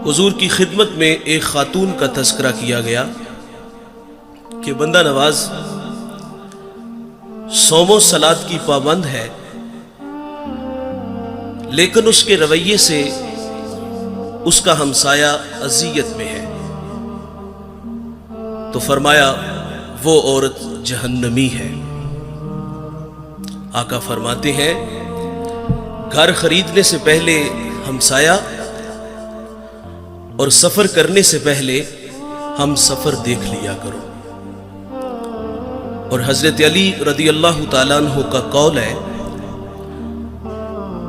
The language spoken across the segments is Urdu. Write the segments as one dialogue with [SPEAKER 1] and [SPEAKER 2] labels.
[SPEAKER 1] حضور کی خدمت میں ایک خاتون کا تذکرہ کیا گیا کہ بندہ نواز صوم و صلات کی پابند ہے، لیکن اس کے رویے سے اس کا ہمسایہ اذیت میں ہے، تو فرمایا وہ عورت جہنمی ہے۔ آقا فرماتے ہیں گھر خریدنے سے پہلے ہمسایہ اور سفر کرنے سے پہلے ہم سفر دیکھ لیا کرو۔ اور حضرت علی رضی اللہ تعالیٰ عنہ کا قول ہے،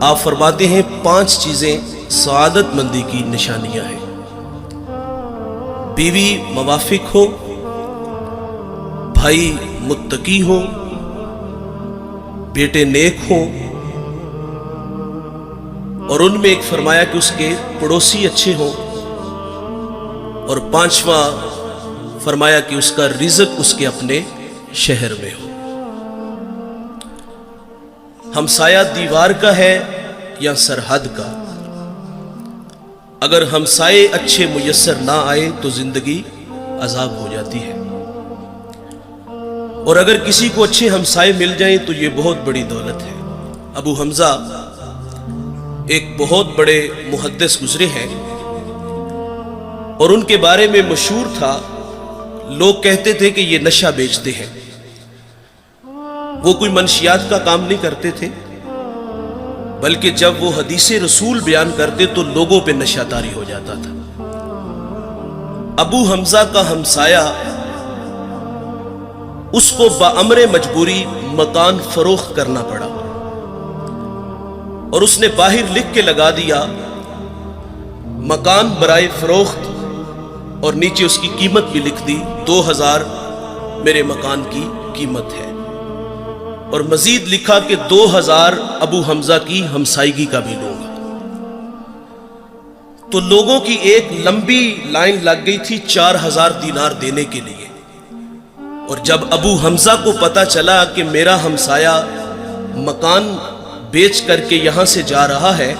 [SPEAKER 1] آپ فرماتے ہیں 5 چیزیں سعادت مندی کی نشانیاں ہیں۔ بیوی موافق ہو، بھائی متقی ہو، بیٹے نیک ہوں، اور ان میں ایک فرمایا کہ اس کے پڑوسی اچھے ہوں، اور 5واں فرمایا کہ اس کا رزق اس کے اپنے شہر میں ہو۔ ہمسایہ دیوار کا ہے یا سرحد کا؟ اگر ہمسائے اچھے میسر نہ آئے تو زندگی عذاب ہو جاتی ہے، اور اگر کسی کو اچھے ہمسائے مل جائیں تو یہ بہت بڑی دولت ہے۔ ابو حمزہ ایک بہت بڑے محدث گزرے ہیں، اور ان کے بارے میں مشہور تھا، لوگ کہتے تھے کہ یہ نشہ بیچتے ہیں۔ وہ کوئی منشیات کا کام نہیں کرتے تھے، بلکہ جب وہ حدیث رسول بیان کرتے تو لوگوں پہ نشہ طاری ہو جاتا تھا۔ ابو حمزہ کا ہمسایہ اس کو بامر مجبوری مکان فروخت کرنا پڑا، اور اس نے باہر لکھ کے لگا دیا مکان برائے فروخت، اور نیچے اس کی قیمت بھی لکھ دی 2000 میرے مکان کی قیمت ہے، اور مزید لکھا کہ 2000 ابو حمزہ کی ہمسائیگی کا بھی لوں گا۔ تو لوگوں کی ایک لمبی لائن لگ گئی تھی 4000 دینار دینے کے لیے، اور جب ابو حمزہ کو پتا چلا کہ میرا ہمسایہ مکان بیچ کر کے یہاں سے جا رہا ہے،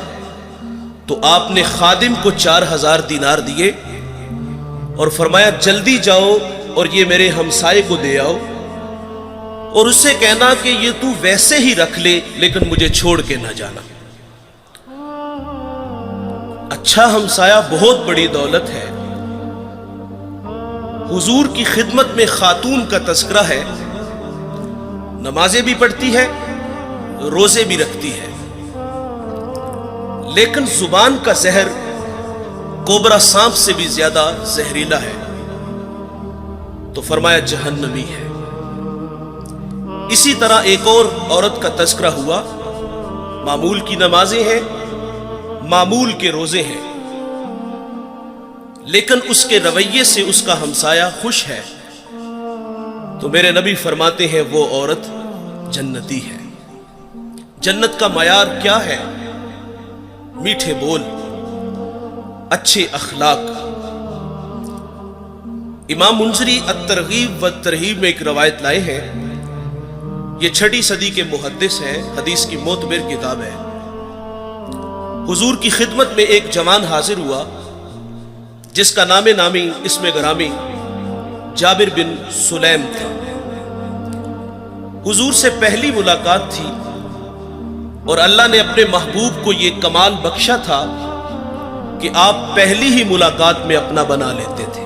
[SPEAKER 1] تو آپ نے خادم کو 4000 دینار دیے اور فرمایا جلدی جاؤ اور یہ میرے ہمسائے کو دے آؤ، اور اس سے کہنا کہ یہ تو ویسے ہی رکھ لے لیکن مجھے چھوڑ کے نہ جانا۔ اچھا ہمسایہ بہت بڑی دولت ہے۔ حضور کی خدمت میں خاتون کا تذکرہ ہے، نمازیں بھی پڑھتی ہے، روزے بھی رکھتی ہے، لیکن زبان کا زہر کوبرا سانپ سے بھی زیادہ زہریلا ہے، تو فرمایا جہنمی ہے۔ اسی طرح ایک اور عورت کا تذکرہ ہوا، معمول کی نمازیں ہیں، معمول کے روزے ہیں، لیکن اس کے رویے سے اس کا ہمسایہ خوش ہے، تو میرے نبی فرماتے ہیں وہ عورت جنتی ہے۔ جنت کا معیار کیا ہے؟ میٹھے بول، اچھے اخلاق۔ امام منذری الترغیب والترہیب میں ایک روایت لائے ہیں، یہ 6 صدی کے محدث ہیں، حدیث کی معتبر کتاب ہے۔ حضور کی خدمت میں ایک جوان حاضر ہوا جس کا نام نامی اسم گرامی جابر بن سلیم تھا۔ حضور سے پہلی ملاقات تھی، اور اللہ نے اپنے محبوب کو یہ کمال بخشا تھا کہ آپ پہلی ہی ملاقات میں اپنا بنا لیتے تھے۔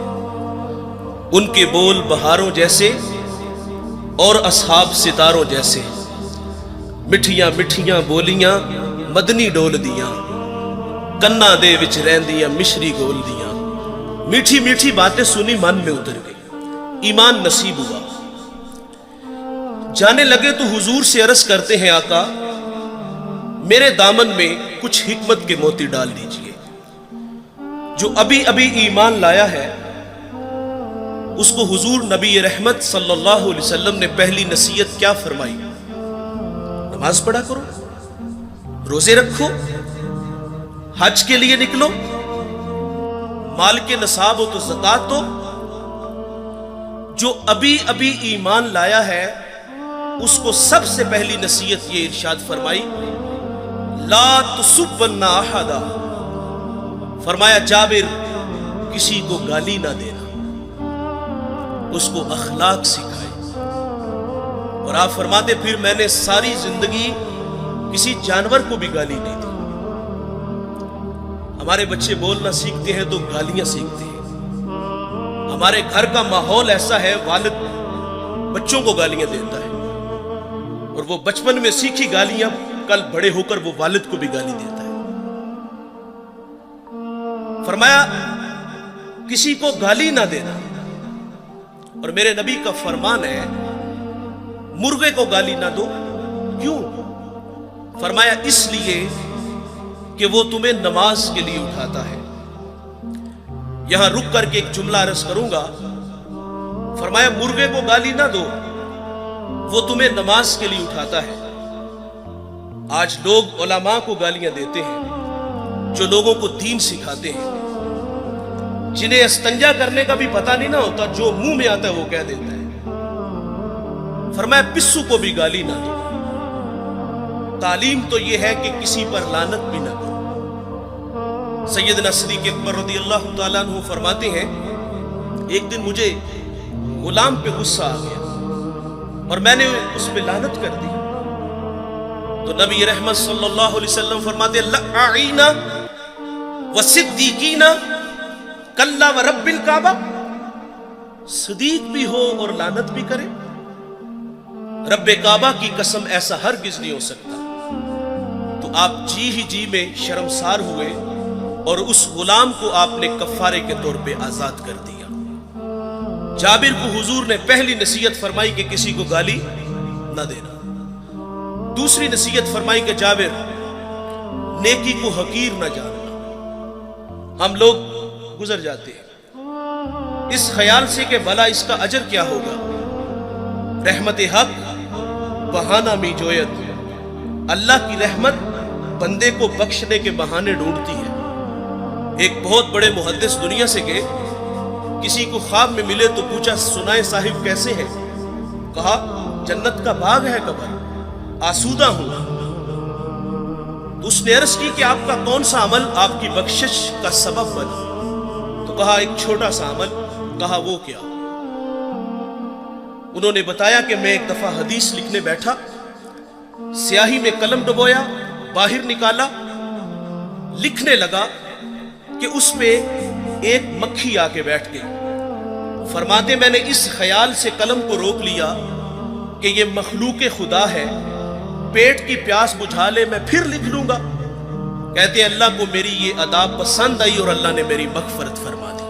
[SPEAKER 1] ان کے بول بہاروں جیسے اور اصحاب ستاروں جیسے، مٹھیاں مٹھیاں بولیاں مدنی ڈول دیاں، کنا دے وچ رہندیاں مشری گول دیاں۔ میٹھی میٹھی باتیں سنی من میں اتر گئی، ایمان نصیب ہوا۔ جانے لگے تو حضور سے عرض کرتے ہیں آقا میرے دامن میں کچھ حکمت کے موتی ڈال دیجئے۔ جو ابھی ابھی ایمان لایا ہے اس کو حضور نبی رحمت صلی اللہ علیہ وسلم نے پہلی نصیحت کیا فرمائی؟ نماز پڑھا کرو، روزے رکھو، حج کے لیے نکلو، مال کے نصاب ہو تو زکات دو۔ جو ابھی ابھی ایمان لایا ہے اس کو سب سے پہلی نصیحت یہ ارشاد فرمائی، لا تسبن احدا فرمایا جابر کسی کو گالی نہ دینا، اس کو اخلاق سکھائے۔ اور آپ فرماتے پھر میں نے ساری زندگی کسی جانور کو بھی گالی نہیں دی۔ ہمارے بچے بولنا سیکھتے ہیں تو گالیاں سیکھتے ہیں۔ ہمارے گھر کا ماحول ایسا ہے، والد بچوں کو گالیاں دیتا ہے، اور وہ بچپن میں سیکھی گالیاں کل بڑے ہو کر وہ والد کو بھی گالی دیتا ہے۔ فرمایا کسی کو گالی نہ دینا، اور میرے نبی کا فرمان ہے مرغے کو گالی نہ دو۔ کیوں؟ فرمایا اس لیے کہ وہ تمہیں نماز کے لیے اٹھاتا ہے۔ یہاں رک کر کے ایک جملہ عرض کروں گا۔ فرمایا مرغے کو گالی نہ دو، وہ تمہیں نماز کے لیے اٹھاتا ہے۔ آج لوگ علماء کو گالیاں دیتے ہیں جو لوگوں کو دین سکھاتے ہیں، جنہیں استنجا کرنے کا بھی پتہ نہیں نہ ہوتا، جو منہ میں آتا ہے وہ کہہ دیتا ہے۔ فرمایا پسو کو بھی گالی نہ دو۔ تعلیم تو یہ ہے کہ کسی پر لعنت بھی نہ کرو۔ سیدنا صدیق اکبر رضی اللہ تعالیٰ عنہ فرماتے ہیں ایک دن مجھے غلام پہ غصہ آ گیا اور میں نے اس پہ لعنت کر دی، تو نبی رحمت صلی اللہ علیہ وسلم فرماتے لعین وصدیقین کلا ورب الکعبہ، صدیق بھی ہو اور لعنت بھی کرے، رب کعبہ کی قسم ایسا ہرگز نہیں ہو سکتا۔ تو آپ جی ہی جی میں شرمسار ہوئے اور اس غلام کو آپ نے کفارے کے طور پہ آزاد کر دیا۔ جابر کو حضور نے پہلی نصیحت فرمائی کہ کسی کو گالی نہ دینا۔ دوسری نصیحت فرمائی کہ جابر نیکی کو حقیر نہ جاننا۔ ہم لوگ گزر جاتے ہیں اس خیال سے کہ بھلا اس کا اجر کیا ہوگا۔ رحمت حق بہانہ می جویت، اللہ کی رحمت بندے کو بخشنے کے بہانے ڈھونڈتی ہے۔ ایک بہت بڑے محدث دنیا سے گئے، کسی کو خواب میں ملے تو پوچھا سنائے صاحب کیسے ہیں؟ کہا جنت کا باغ ہے قبر، آسودہ ہوں۔ تو اس نے عرض کی کہ آپ کا کون سا عمل آپ کی بخشش کا سبب بنا؟ تو کہا ایک چھوٹا سا عمل۔ کہا وہ کیا؟ انہوں نے بتایا کہ میں ایک دفعہ حدیث لکھنے بیٹھا، سیاہی میں قلم ڈبویا، باہر نکالا، لکھنے لگا کہ اس پہ ایک مکھی آ کے بیٹھ گئی۔ فرماتے میں نے اس خیال سے قلم کو روک لیا کہ یہ مخلوق خدا ہے، پیٹ کی پیاس بجھا لے میں پھر لکھ لوں گا۔ کہتے ہیں اللہ کو میری یہ ادا پسند آئی اور اللہ نے میری مغفرت فرما دی۔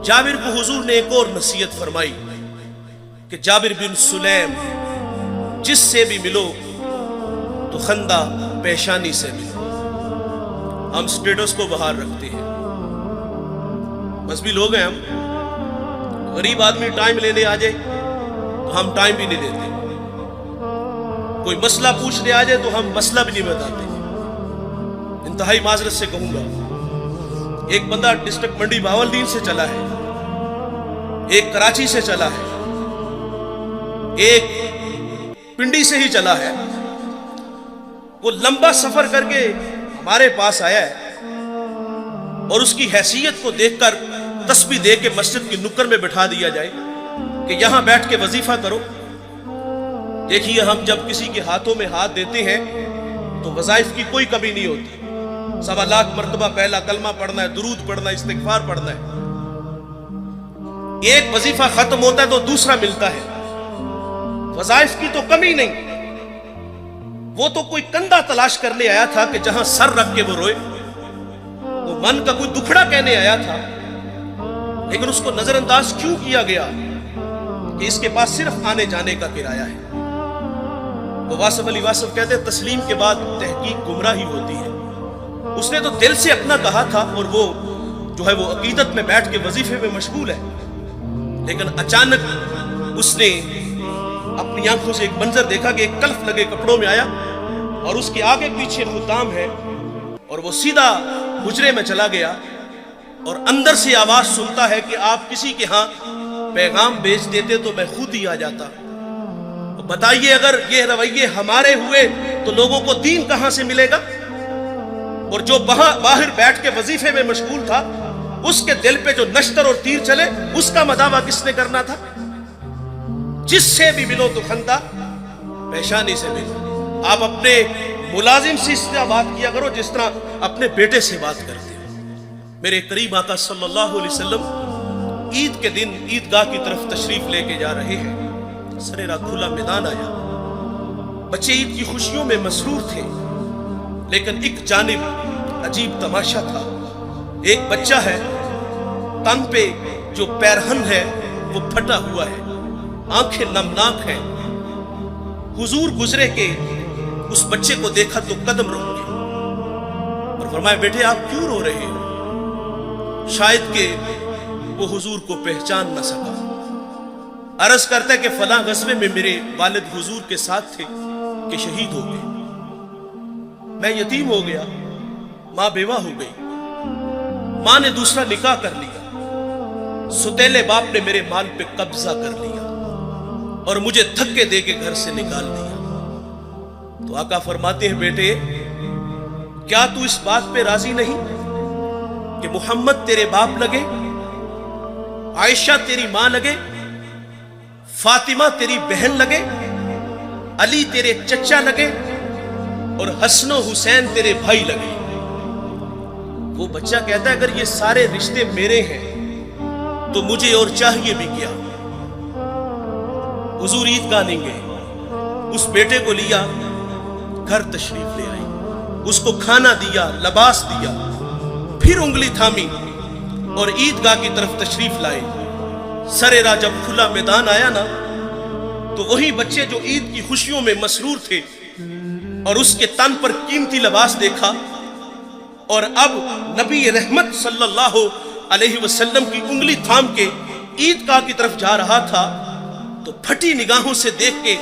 [SPEAKER 1] جابر کو حضور نے ایک اور نصیحت فرمائی کہ جابر بن سلیم جس سے بھی ملو تو خندہ پیشانی سے ملو۔ ہم سٹیٹس کو باہر رکھتے ہیں، مذہبی لوگ ہیں ہم، غریب آدمی ٹائم لینے آ جائے تو ہم ٹائم بھی نہیں دیتے، کوئی مسئلہ پوچھنے آ جائے تو ہم مسئلہ بھی نہیں بتاتے۔ انتہائی معذرت سے کہوں گا، ایک بندہ ڈسٹرکٹ منڈی بہاولدین سے چلا ہے، ایک کراچی سے چلا ہے، ایک پنڈی سے ہی چلا ہے، وہ لمبا سفر کر کے ہمارے پاس آیا ہے اور اس کی حیثیت کو دیکھ کر تسبیح دے کے مسجد کی نکر میں بٹھا دیا جائے کہ یہاں بیٹھ کے وظیفہ کرو۔ دیکھیے ہم جب کسی کے ہاتھوں میں ہاتھ دیتے ہیں تو وظائف کی کوئی کمی نہیں ہوتی، 1.25 لاکھ مرتبہ پہلا کلمہ پڑھنا ہے، درود پڑھنا ہے، استغفار پڑھنا ہے۔ ایک وظیفہ ختم ہوتا ہے تو دوسرا ملتا ہے، وظائف کی تو کمی نہیں۔ وہ تو کوئی کندھا تلاش کرنے آیا تھا کہ جہاں سر رکھ کے وہ روئے، وہ من کا کوئی دکھڑا کہنے آیا تھا، لیکن اس کو نظر انداز کیوں کیا گیا کہ اس کے پاس صرف آنے جانے کا کرایہ ہے۔ وہ واصف علی واصف کہتے ہیں تسلیم کے بعد تحقیق گمراہی ہوتی ہے۔ اس نے تو دل سے اپنا کہا تھا اور وہ جو ہے وہ عقیدت میں بیٹھ کے وظیفے میں مشغول ہے، لیکن اچانک اس نے اپنی آنکھوں سے ایک منظر دیکھا کہ ایک کلف لگے کپڑوں میں آیا اور اس کے آگے پیچھے خدام ہے، اور وہ سیدھا حجرے میں چلا گیا اور اندر سے آواز سنتا ہے کہ آپ کسی کے ہاں پیغام بھیج دیتے تو میں خود ہی آ جاتا۔ بتائیے اگر یہ رویے ہمارے ہوئے تو لوگوں کو دین کہاں سے ملے گا؟ اور جو باہر بیٹھ کے وظیفے میں مشغول تھا اس کے دل پہ جو نشتر اور تیر چلے اس کا مداوع کس نے کرنا تھا؟ جس سے بھی ملو تو خندہ پیشانی سے ملو. آپ اپنے ملازم سے اس طرح بات کیا کرو جس طرح اپنے بیٹے سے بات کرتے ہو. میرے کریم آقا صلی اللہ علیہ وسلم عید کے دن عیدگاہ کی طرف تشریف لے کے جا رہے ہیں. سرے راہ کھلا میدان آیا. بچے عید کی خوشیوں میں مسرور تھے، لیکن ایک جانب عجیب تماشا تھا. ایک بچہ ہے، تن پہ جو پیرہن ہے وہ پھٹا ہوا ہے، آنکھیں نمناک ہیں. حضور گزرے کہ اس بچے کو دیکھا تو قدم رک گئے اور فرمایا بیٹے آپ کیوں رو رہے ہو؟ شاید کہ وہ حضور کو پہچان نہ سکا. عرض کرتا ہے کہ فلاں غزوے میں میرے والد حضور کے ساتھ تھے کہ شہید ہو گئے. میں یتیم ہو گیا، ماں بیوہ ہو گئی. ماں نے دوسرا نکاح کر لیا. ستیلے باپ نے میرے مال پہ قبضہ کر لیا اور مجھے دھکے دے کے گھر سے نکال دیا. تو آقا فرماتے ہیں بیٹے کیا تو اس بات پہ راضی نہیں کہ محمد تیرے باپ لگے، عائشہ تیری ماں لگے، فاطمہ تیری بہن لگے، علی تیرے چچا لگے اور حسن و حسین تیرے بھائی لگے. وہ بچہ کہتا ہے اگر یہ سارے رشتے میرے ہیں تو مجھے اور چاہیے بھی کیا. حضور عیدگاہ نہیں گئے، اس بیٹے کو لیا، گھر تشریف لے آئی، اس کو کھانا دیا، لباس دیا، پھر انگلی تھامی اور عیدگاہ کی طرف تشریف لائے. سرے راہ جب کھلا میدان آیا نا تو وہی بچے جو عید کی خوشیوں میں مسرور تھے اور اس کے تن پر قیمتی لباس دیکھا اور اب نبی رحمت صلی اللہ علیہ وسلم کی انگلی تھام کے عیدگاہ کی طرف جا رہا تھا تو پھٹی نگاہوں سے دیکھ کے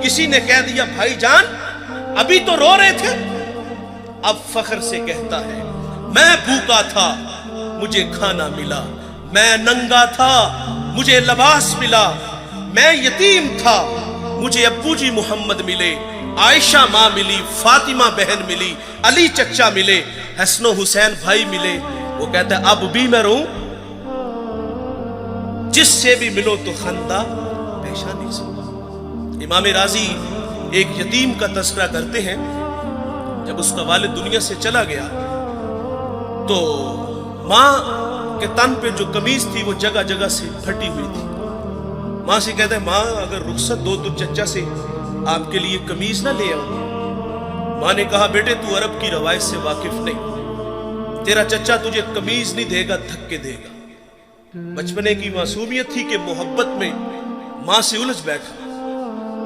[SPEAKER 1] کسی نے کہہ دیا بھائی جان ابھی تو رو رہے تھے. اب فخر سے کہتا ہے میں بھوکا تھا مجھے کھانا ملا، میں ننگا تھا مجھے لباس ملا، میں یتیم تھا مجھے ابو جی محمد ملے، عائشہ ماں ملی، فاطمہ بہن ملی، علی چچا ملے، حسن و حسین بھائی ملے. وہ کہتا ہے اب بھی میں رہوں. جس سے بھی ملو تو خندہ پیشانی سے. امام راضی ایک یتیم کا تذکرہ کرتے ہیں. جب اس کا والد دنیا سے چلا گیا تو ماں کے تن پہ جو قمیض تھی وہ جگہ جگہ سے پھٹی ہوئی تھی. ماں سے کہتا ہے ماں اگر رخصت دو تو چچا سے آپ کے لیے قمیض نہ لے آؤں. ماں نے کہا بیٹے تو عرب کی روایت سے واقف نہیں، تیرا چچا تجھے قمیض نہیں دے گا دھکے دے گا. بچپنے کی معصومیت تھی کہ محبت میں ماں سے الجھ بیٹھا.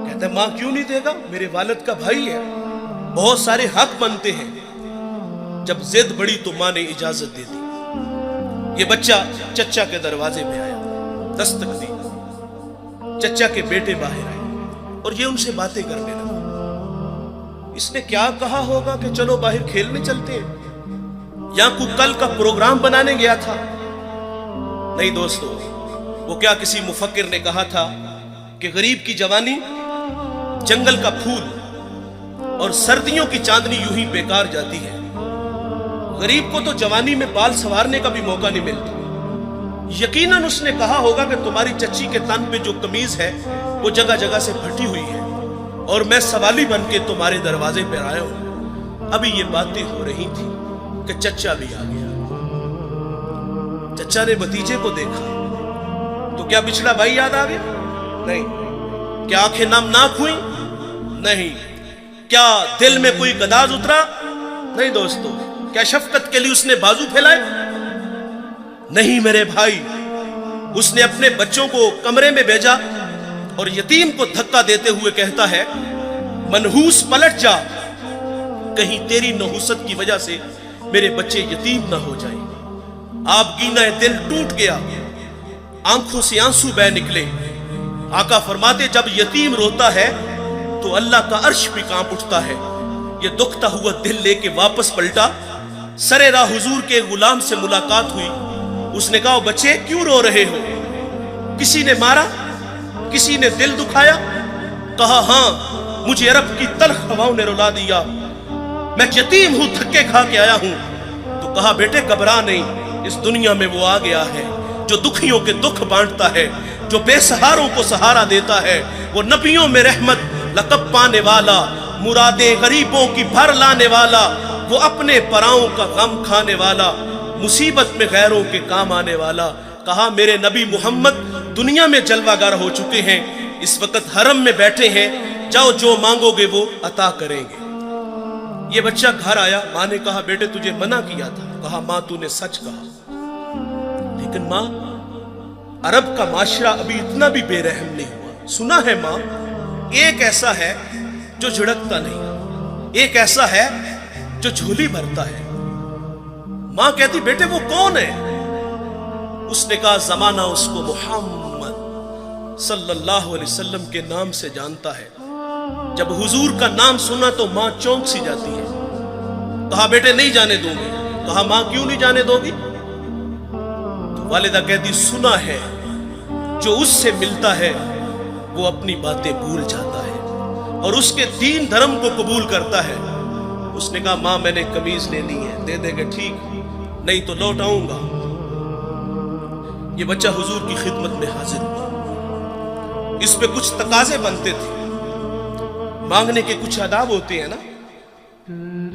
[SPEAKER 1] کہتا ہے ماں کیوں نہیں دے گا، میرے والد کا بھائی ہے، بہت سارے حق بنتے ہیں. جب ضد بڑی تو ماں نے اجازت دے دی. یہ بچہ چچا کے دروازے میں آیا، دستک دی. چچا کے بیٹے باہر آئے اور یہ ان سے باتیں کرنے لگا. اس نے کیا کہا ہوگا کہ چلو باہر کھیلنے چلتے ہیں، یا کوئی کل کا پروگرام بنانے گیا تھا. نہیں دوستو، وہ کیا کسی مفکر نے کہا تھا کہ غریب کی جوانی جنگل کا پھول اور سردیوں کی چاندنی یوں ہی بیکار جاتی ہے. غریب کو تو جوانی میں بال سنوارنے کا بھی موقع نہیں ملتا. یقیناً اس نے کہا ہوگا کہ تمہاری چچی کے تن پہ جو قمیض ہے وہ جگہ جگہ سے پھٹی ہوئی ہے اور میں سوالی بن کے تمہارے دروازے پر آیا ہوں. ابھی یہ باتیں ہو رہی تھی کہ چچا بھی آ گیا. چچا نے بھتیجے کو دیکھا تو کیا پچھلا بھائی یاد آ گیا؟ نہیں. کیا آنکھیں نمناک ہوئی؟ نہیں. کیا دل میں کوئی گداز اترا؟ نہیں دوستو. کیا شفقت کے لیے اس نے بازو پھیلائے؟ نہیں میرے بھائی. اس نے اپنے بچوں کو کمرے میں بھیجا اور یتیم کو دھکا دیتے ہوئے کہتا ہے منحوس پلٹ جا، کہیں تیری نحوست کی وجہ سے میرے بچے یتیم نہ ہو جائیں. آپ گینا دل ٹوٹ گیا، آنکھوں سے آنسو بہ نکلے. آقا فرماتے جب یتیم روتا ہے تو اللہ کا عرش بھی کانپ اٹھتا ہے. یہ دکھتا ہوا دل لے کے واپس پلٹا. سرے راہ حضور کے غلام سے ملاقات ہوئی. اس نے کہا بچے کیوں رو رہے ہو؟ کسی نے مارا؟ کسی نے دل دکھایا؟ کہا ہاں مجھے عرب کی تلخ ہواؤں نے رلا دیا. میں یتیم ہوں، دھکے کھا کے آیا ہوں۔ تو کہا بیٹے گھبرا نہیں، اس دنیا میں وہ آ گیا ہے جو دکھیوں کے دکھ بانٹتا ہے، جو بے سہاروں کو سہارا دیتا ہے، وہ نبیوں میں رحمت لقب پانے والا، مرادیں غریبوں کی بھر لانے والا، وہ اپنے پراؤں کا غم کھانے والا، مصیبت میں غیروں کے کام آنے والا۔ کہا میرے نبی محمد دنیا میں جلوہ گر ہو چکے ہیں، اس وقت حرم میں بیٹھے ہیں، جاؤ جو مانگو گے وہ عطا کریں گے۔ یہ بچہ گھر آیا، ماں نے کہا بیٹے تجھے منع کیا تھا۔ کہا ماں تو نے سچ کہا، لیکن ماں عرب کا معاشرہ ابھی اتنا بھی بے رحم نہیں ہوا۔ سنا ہے ماں ایک ایسا ہے جو جھڑکتا نہیں، ایک ایسا ہے جو جھولی بھرتا ہے۔ ماں کہتی بیٹے وہ کون ہے؟ اس نے کہا زمانہ اس کو محمد صلی اللہ علیہ وسلم کے نام سے جانتا ہے۔ جب حضور کا نام سنا تو ماں چونک سی جاتی ہے۔ کہا بیٹے نہیں جانے دوں گی۔ کہا ماں کیوں نہیں جانے دو گی؟ تو والدہ کہتی سنا ہے جو اس سے ملتا ہے وہ اپنی باتیں بھول جاتا ہے اور اس کے دین دھرم کو قبول کرتا ہے۔ اس نے کہا ماں میں نے قمیض لینی ہے، دے دے گے ٹھیک، نہیں تو لوٹ آؤں گا۔ یہ بچہ حضور کی خدمت میں حاضر ہوا۔ اس پہ کچھ تقاضے بنتے تھے، مانگنے کے کچھ آداب ہوتے ہیں نا۔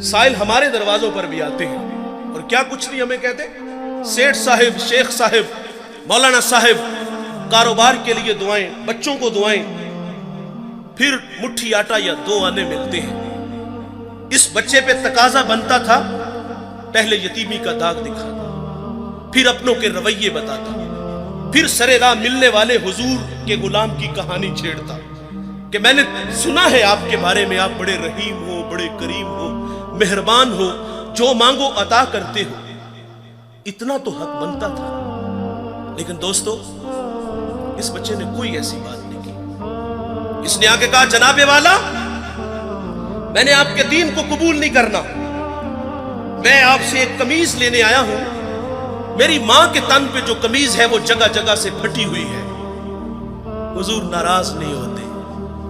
[SPEAKER 1] سائل ہمارے دروازوں پر بھی آتے ہیں اور کیا کچھ نہیں ہمیں کہتے، سیٹھ صاحب، شیخ صاحب، مولانا صاحب، کاروبار کے لیے دعائیں، بچوں کو دعائیں، پھر مٹھی آٹا یا 2 آنے ملتے ہیں۔ اس بچے پہ تقاضا بنتا تھا پہلے یتیمی کا داغ دکھاتا، پھر اپنوں کے رویے بتاتا، پھر سرے راہ ملنے والے حضور کے غلام کی کہانی چھیڑتا کہ میں نے سنا ہے آپ کے بارے میں، آپ بڑے رحیم ہو، بڑے کریم ہو، مہربان ہو، جو مانگو عطا کرتے ہو۔ اتنا تو حق بنتا تھا، لیکن دوستو اس بچے نے کوئی ایسی بات نہیں کی۔ اس نے آگے کہا جناب والا میں نے آپ کے دین کو قبول نہیں کرنا، میں آپ سے ایک قمیض لینے آیا ہوں، میری ماں کے تن پہ جو قمیض ہے وہ جگہ جگہ سے پھٹی ہوئی ہے۔ حضور ناراض نہیں ہوتے،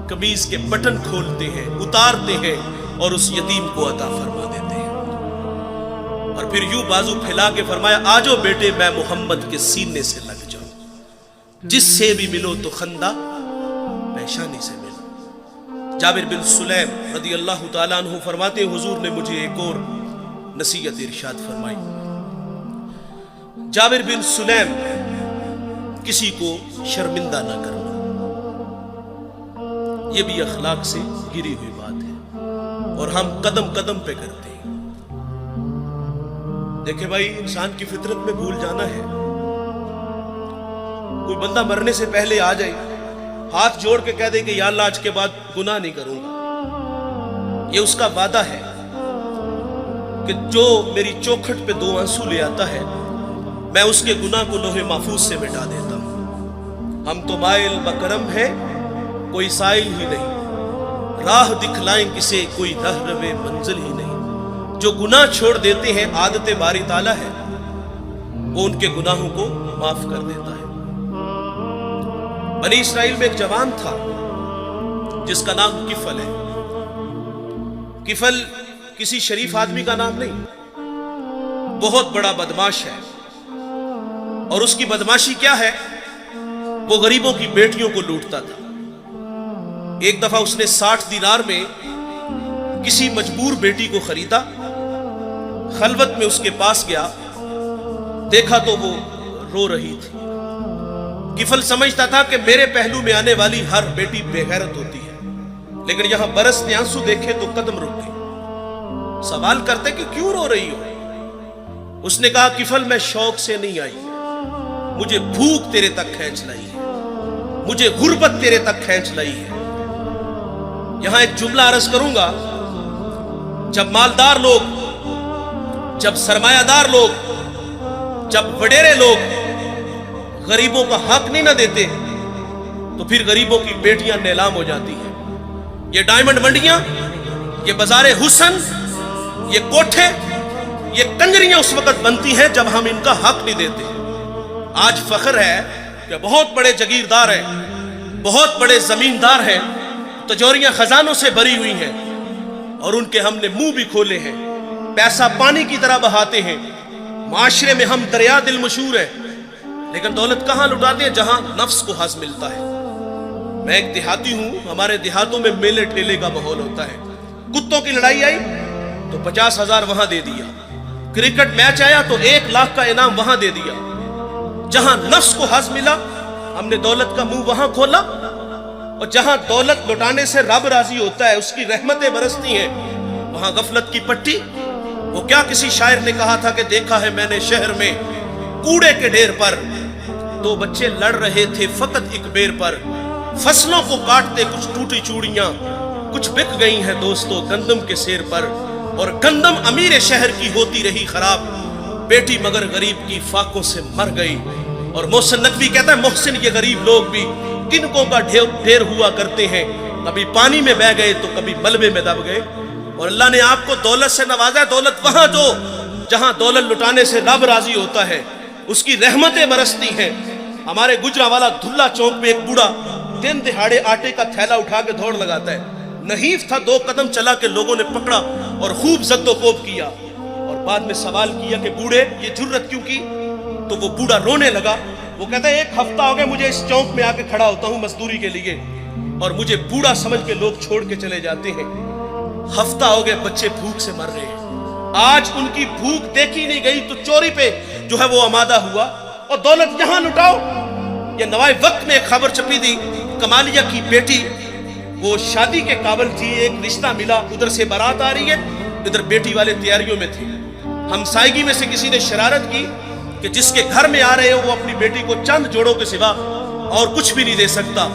[SPEAKER 1] قمیض کے بٹن کھولتے ہیں، اتارتے ہیں اور اس یتیم کو عطا فرما دیتے ہیں، اور پھر یوں بازو پھیلا کے فرمایا آجو بیٹے میں محمد کے سینے سے لگ جاؤں، جس سے بھی ملو تو خندہ پیشانی سے ملو۔ جابر بن سلیم رضی اللہ تعالیٰ عنہ فرماتے ہیں حضور نے مجھے ایک اور نصیحت ارشاد فرمائی۔ جابر بن سلیم کسی کو شرمندہ نہ کرنا، یہ بھی اخلاق سے گری ہوئی بات ہے اور ہم قدم قدم پہ کرتے ہیں۔ دیکھیں بھائی انسان کی فطرت میں بھول جانا ہے۔ کوئی بندہ مرنے سے پہلے آ جائے، ہاتھ جوڑ کے کہہ دے کہ یا اللہ آج کے بعد گناہ نہیں کروں گا، یہ اس کا وعدہ ہے کہ جو میری چوکھٹ پہ 2 آنسو لے آتا ہے میں اس کے گناہ کو لوح محفوظ سے مٹا دیتا ہوں۔ ہم تو مائل بکرم ہے کوئی سائل ہی نہیں، راہ دکھلائیں کسے کوئی رہروے منزل ہی نہیں۔ جو گناہ چھوڑ دیتے ہیں عادت باری تعالیٰ ہے، وہ ان کے گناہوں کو معاف کر دیتا ہے۔ بنی اسرائیل میں ایک جوان تھا جس کا نام کفل ہے۔ کفل کسی شریف آدمی کا نام نہیں، بہت بڑا بدماش ہے، اور اس کی بدماشی کیا ہے، وہ غریبوں کی بیٹیوں کو لوٹتا تھا۔ ایک دفعہ اس نے 60 دینار میں کسی مجبور بیٹی کو خریدا، خلوت میں اس کے پاس گیا، دیکھا تو وہ رو رہی تھی۔ کفل سمجھتا تھا کہ میرے پہلو میں آنے والی ہر بیٹی بے غیرت ہوتی ہے، لیکن یہاں برستے آنسو دیکھے تو قدم رک گئے۔ سوال کرتے کہ کیوں رو رہی ہو؟ اس نے کہا کفل میں شوق سے نہیں آئی، مجھے بھوک تیرے تک کھینچ لائی ہے، مجھے غربت تیرے تک کھینچ لائی ہے۔ یہاں ایک جملہ عرض کروں گا، جب مالدار لوگ، جب سرمایہ دار لوگ، جب وڈیرے لوگ غریبوں کا حق نہیں نہ دیتے تو پھر غریبوں کی بیٹیاں نیلام ہو جاتی ہیں۔ یہ ڈائمنڈ منڈیاں، یہ بازار حسن، یہ کوٹھے، یہ کنجریاں اس وقت بنتی ہیں جب ہم ان کا حق نہیں دیتے۔ آج فخر ہے کہ بہت بڑے جگیردار ہیں، بہت بڑے زمیندار ہیں، تجوریاں خزانوں سے بھری ہوئی ہیں، اور ان کے ہم نے منہ بھی کھولے ہیں، پیسہ پانی کی طرح بہاتے ہیں، معاشرے میں ہم دریا دل مشہور ہیں، لیکن دولت کہاں لٹاتے ہیں؟ جہاں نفس کو حظ ملتا ہے۔ میں ایک دیہاتی ہوں، ہمارے دیہاتوں میں میلے ٹھیلے کا ماحول ہوتا ہے، کتوں کی لڑائی آئی تو 50,000 وہاں دے دیا، کرکٹ میچ آیا تو 1,00,000 کا انعام وہاں دے دیا۔ جہاں نفس کو حظ ملا ہم نے دولت کا منہ وہاں کھولا، اور جہاں دولت لٹانے سے رب راضی ہوتا ہے، اس کی رحمتیں برستی ہیں، وہاں غفلت کی پٹی۔ وہ کیا کسی شاعر نے کہا تھا کہ دیکھا ہے میں نے شہر میں کوڑے کے ڈھیر پر 2 بچے لڑ رہے تھے فقط ایک بیر پر، فصلوں کو کاٹتے کچھ ٹوٹی چوڑیاں، کچھ بک گئی ہیں دوستو گندم کے سیر پر، اور گندم امیر شہر کی ہوتی رہی خراب، بیٹی مگر غریب کی فاقوں سے مر گئی۔ اور محسن نقوی کہتا ہے محسن یہ غریب لوگ بھی تنکوں کا ڈھیر ہوا کرتے ہیں، کبھی پانی میں بہ گئے تو کبھی ملبے میں دب گئے۔ اور اللہ نے آپ کو دولت سے نوازا ہے، دولت وہاں جہاں دولت لٹانے سے رب راضی ہوتا ہے، اس کی رحمتیں برستی ہیں۔ ہمارے گجرانوالہ دھلا چوک میں ایک بوڑھا دن دہاڑے آٹے کا تھیلا اٹھا کے دوڑ لگاتا ہے، نحیف تھا، 2 قدم چلا کہ لوگوں نے پکڑا اور خوب زد و کوب کیا، اور بعد میں سوال کیا کہ بوڑھے یہ جرت کیوں کی؟ تو وہ بوڑھا رونے لگا، وہ کہتا ہے 1 ہفتہ ہو گیا مجھے اس چوک میں آ کے کھڑا ہوتا ہوں مزدوری کے لیے، اور مجھے بوڑھا سمجھ کے لوگ چھوڑ کے چلے جاتے ہیں، ہفتہ ہو گئے بچے بھوک سے مر رہے ہیں، آج ان کی بھوک دیکھی نہیں گئی تو چوری پہ جو ہے وہ آمادہ ہوا، اور دولت یہاں لٹاؤ۔ یہ نوائے وقت میں ایک خبر چھپی تھی، کمالیہ کی بیٹی وہ شادی کے قابل تھی، ایک رشتہ ملا، ادھر سے بارات آ رہی ہے، ادھر بیٹی والے تیاریوں میں تھے، ہمسائیگی میں سے کسی نے شرارت کی کہ جس کے گھر میں آ رہے ہو وہ اپنی بیٹی کو چند جوڑوں کے سوا اور کچھ بھی نہیں دے سکتا،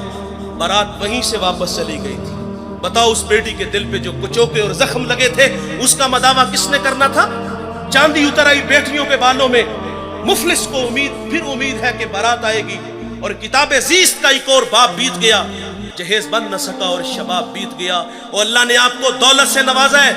[SPEAKER 1] بارات وہیں سے واپس چلی گئی تھی۔ بتاؤ اس بیٹی کے دل پہ جو کچوکے اور زخم لگے تھے اس کا مداوع کس نے کرنا تھا؟ چاندی اتر آئی بیٹیوں کے بالوں میں، مفلس کو پھر امید ہے کہ بارات آئے گی، اور کتاب زیست کا ایک اور باب بیت گیا، جہیز بن نہ سکا اور شباب بیت گیا۔ اور اللہ نے آپ کو دولت سے نوازا ہے،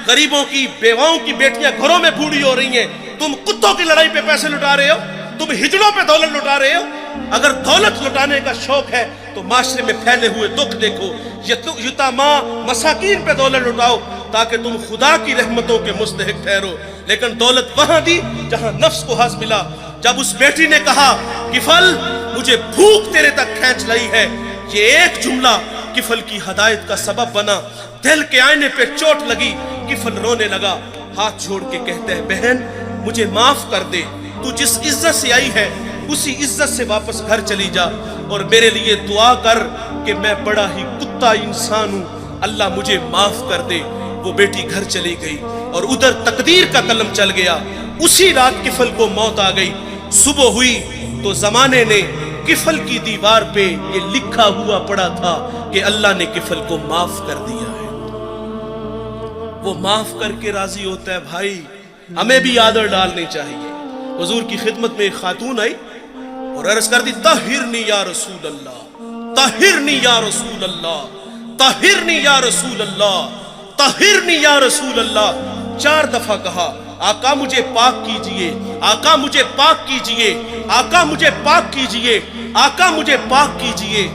[SPEAKER 1] غریبوں کی بیواؤں کی بیٹیاں گھروں میں بوڑھی ہو رہی ہیں، تم کتوں کی لڑائی پہ پیسے لٹا رہے ہو، تم ہجڑوں پہ دولت لٹا رہے ہو۔ اگر دولت لٹانے کا شوق ہے تو معاشرے میں پھیلے ہوئے دکھ دیکھو، یتاما مساکین پہ دولت لٹاؤ تاکہ تم خدا کی رحمتوں کے مستحق ٹھہرو، لیکن دولت وہاں دی جہاں نفس کو حظ ملا۔ جب اس بیٹی نے کہا کفل مجھے بھوک تیرے تک کھینچ لائی ہے، یہ ایک جملہ کفل کی ہدایت کا سبب بنا، دل کے آئینے پہ چوٹ لگی، کفل رونے لگا، ہاتھ جوڑ کے کہتے ہیں بہن مجھے معاف کر دے، تو جس عزت سے آئی ہے اسی عزت سے واپس گھر چلی جا، اور میرے لیے دعا کر کہ میں بڑا ہی کتا انسان ہوں، اللہ مجھے معاف کر دے۔ وہ بیٹی گھر چلی گئی اور ادھر تقدیر کا قلم چل گیا، اسی رات کفل کو موت آ گئی۔ صبح ہوئی تو زمانے نے کفل کی دیوار پہ یہ لکھا ہوا پڑا تھا کہ اللہ نے کفل کو معاف کر دیا ہے۔ وہ معاف کر کے راضی ہوتا ہے۔ بھائی ہمیں بھی عادت ڈالنی چاہیے۔ حضور کی خدمت میں ایک خاتون آئی اور عرض کر دی طہرنی یا رسول اللہ، طہرنی یا رسول اللہ، طہرنی یا رسول اللہ، طہرنی یا رسول اللہ، 4 دفعہ کہا آقا مجھے پاک کیجئے، آقا مجھے پاک کیجئے، آقا مجھے پاک کیجئے، آقا مجھے پاک کیجئے۔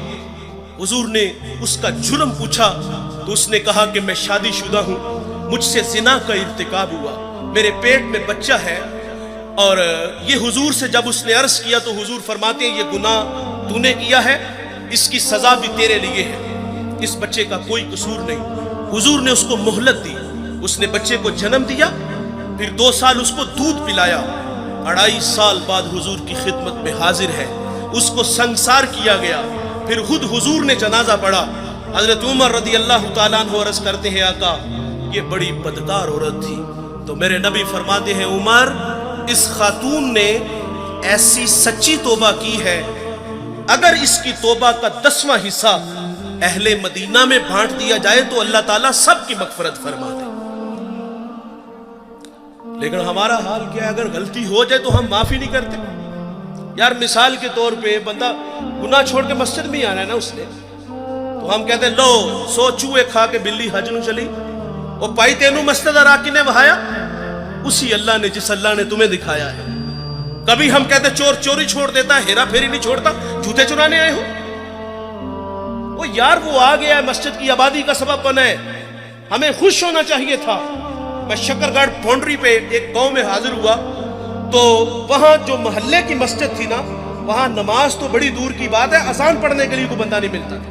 [SPEAKER 1] حضور نے اس کا جرم پوچھا تو اس نے کہا کہ میں شادی شدہ ہوں، مجھ سے زنا کا ارتکاب ہوا، میرے پیٹ میں بچہ ہے۔ اور یہ حضور سے جب اس نے عرض کیا تو حضور فرماتے ہیں یہ گناہ تو نے کیا ہے، اس کی سزا بھی تیرے لیے ہے، اس بچے کا کوئی قصور نہیں۔ حضور نے اس کو مہلت دی، اس نے بچے کو جنم دیا، پھر 2 سال اس کو دودھ پلایا، 2.5 سال بعد حضور کی خدمت میں حاضر ہے، اس کو سنسار کیا گیا، پھر خود حضور نے جنازہ پڑھا۔ حضرت عمر رضی اللہ تعالیٰ عنہ عرض کرتے ہیں آقا یہ بڑی بدکار عورت تھی، تو میرے نبی فرماتے ہیں عمر اس خاتون نے ایسی سچی توبہ کی ہے، اگر اس کی توبہ کا 10واں حصہ اہل مدینہ میں بانٹ دیا جائے تو اللہ تعالیٰ سب کی مغفرت فرما دے۔ لیکن ہمارا حال کیا ہے، اگر غلطی ہو جائے تو ہم معافی نہیں کرتے۔ یار مثال کے طور پہ بندہ گناہ چھوڑ کے مسجد میں ہی آنا ہے نا اس نے، تو ہم کہتے ہیں لو 100 چوہے کھا کے بلی حج نو چلی، وہ پائی تینوں مسجد آراکی نے وہایا، اسی اللہ نے جس اللہ نے تمہیں دکھایا ہے۔ کبھی ہم کہتے چور چوری چھوڑ دیتا ہے، ہیرا پھیری نہیں چھوڑتا، جوتے چرانے آئے ہو۔ وہ یار وہ آ گیا ہے، مسجد کی آبادی کا سبب بنا ہے، ہمیں خوش ہونا چاہیے تھا. میں شکرگڑھ پونڈری پہ ایک گاؤں میں حاضر ہوا تو وہاں جو محلے کی مسجد تھی نا، وہاں نماز تو بڑی دور کی بات ہے، اذان پڑھنے کے لیے کوئی بندہ نہیں ملتا تھا.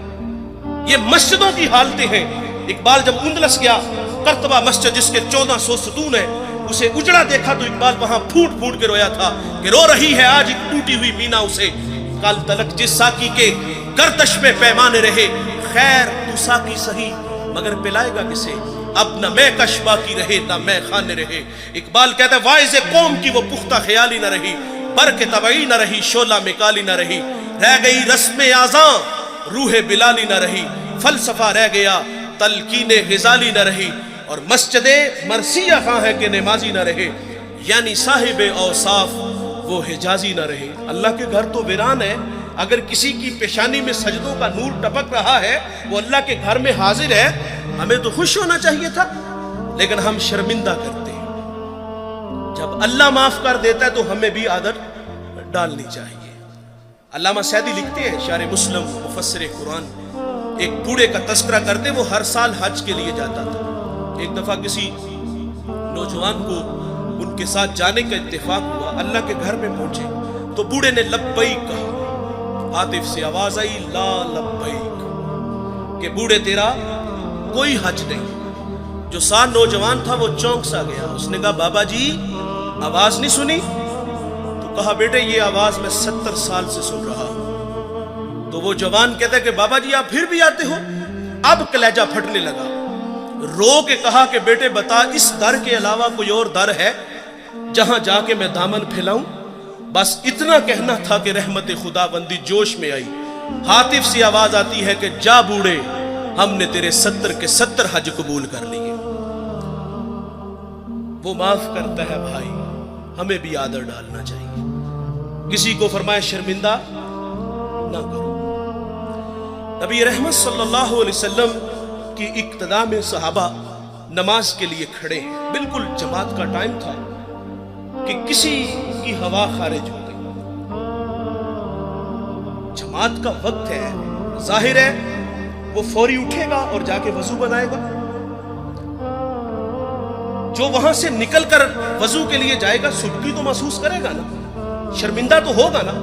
[SPEAKER 1] یہ مسجدوں کی حالتیں ہیں. اقبال جب اندلس گیا، قرطبہ مسجد جس کے 1400 ستون ہیں، اسے اجڑا دیکھا تو اقبال وہاں پھوٹ پھوٹ کے رویا تھا کہ رو رہی ہے آج ایک ٹوٹی ہوئی مینا اسے، کل تلک جس ساکی کے گردش میں پیمانے رہے، خیر تو ساکی سہی مگر پلائے گا کسے، اب نہ میں کشبہ کی رہے نہ میں خانے رہے. اقبال کہتا ہے وائز قوم کی وہ پختہ خیالی نہ رہی، برق طبعی نہ رہی، شعلہ مکالی نہ رہی، رہ گئی رسم آذاں روح بلالی نہ رہی، فلسفہ رہ گیا تلقین غزالی نہ رہی، اور مسجد مرثیہ خواہ ہے کہ نمازی نہ رہے، یعنی صاحب اوصاف وہ حجازی نہ رہے. اللہ کے گھر تو ویران ہے، اگر کسی کی پیشانی میں سجدوں کا نور ٹپک رہا ہے، وہ اللہ کے گھر میں حاضر ہے، ہمیں تو خوش ہونا چاہیے تھا، لیکن ہم شرمندہ کرتے ہیں. جب اللہ معاف کر دیتا ہے تو ہمیں بھی عادت ڈالنی چاہیے. علامہ سعدی لکھتے ہیں، شارح مسلم مفسر قرآن، ایک بوڑھے کا تذکرہ کرتے، وہ ہر سال حج کے لیے جاتا تھا. ایک دفعہ کسی نوجوان کو ان کے ساتھ جانے کا اتفاق ہوا، اللہ کے گھر میں پہنچے تو بوڑھے نے لبیک کہا. عاطف سے آواز آئی لا لبیک، کہ بوڑھے تیرا کوئی حج نہیں. جو ساتھ نوجوان تھا وہ چونک سا گیا. اس نے کہا بابا جی آواز نہیں سنی؟ تو کہا بیٹے یہ آواز میں 70 سال سے سن رہا ہوں. تو وہ جوان کہتا ہے کہ بابا جی آپ پھر بھی آتے ہو؟ اب کلیجہ پھٹنے لگا، رو کے کہا کہ بیٹے بتا اس در کے علاوہ کوئی اور در ہے جہاں جا کے میں دامن پھیلاؤں؟ بس اتنا کہنا تھا کہ رحمت خدا بندی جوش میں آئی. عاطف سے آواز آتی ہے کہ جا بوڑھے ہم نے تیرے 70 کے 70 حج قبول کر لیے. وہ معاف کرتا ہے بھائی، ہمیں بھی آدر ڈالنا چاہیے. کسی کو فرمائے شرمندہ نہ کرو. نبی رحمت صلی اللہ علیہ وسلم کی اقتداء میں صحابہ نماز کے لیے کھڑے ہیں. بالکل جماعت کا ٹائم تھا کہ کسی کی ہوا خارج ہو گئی. جماعت کا وقت ہے، ظاہر ہے وہ فوری اٹھے گا اور جا کے وضو بنائے گا. جو وہاں سے نکل کر وضو کے لیے جائے گا سبکی تو محسوس کرے گا نا، شرمندہ تو ہوگا نا.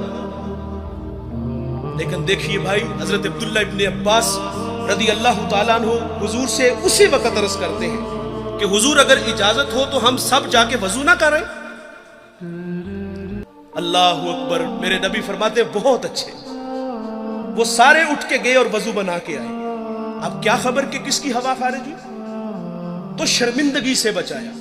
[SPEAKER 1] لیکن دیکھیے بھائی، حضرت عبداللہ ابن عباس رضی اللہ تعالیٰ عنہ حضور سے اسی وقت عرض کرتے ہیں کہ حضور اگر اجازت ہو تو ہم سب جا کے وضو نہ کریں. اللہ اکبر. میرے نبی فرماتے ہیں بہت اچھے. وہ سارے اٹھ کے گئے اور وضو بنا کے آئے. اب کیا خبر کہ کس کی ہوا خارج ہوئی؟ تو شرمندگی سے بچایا.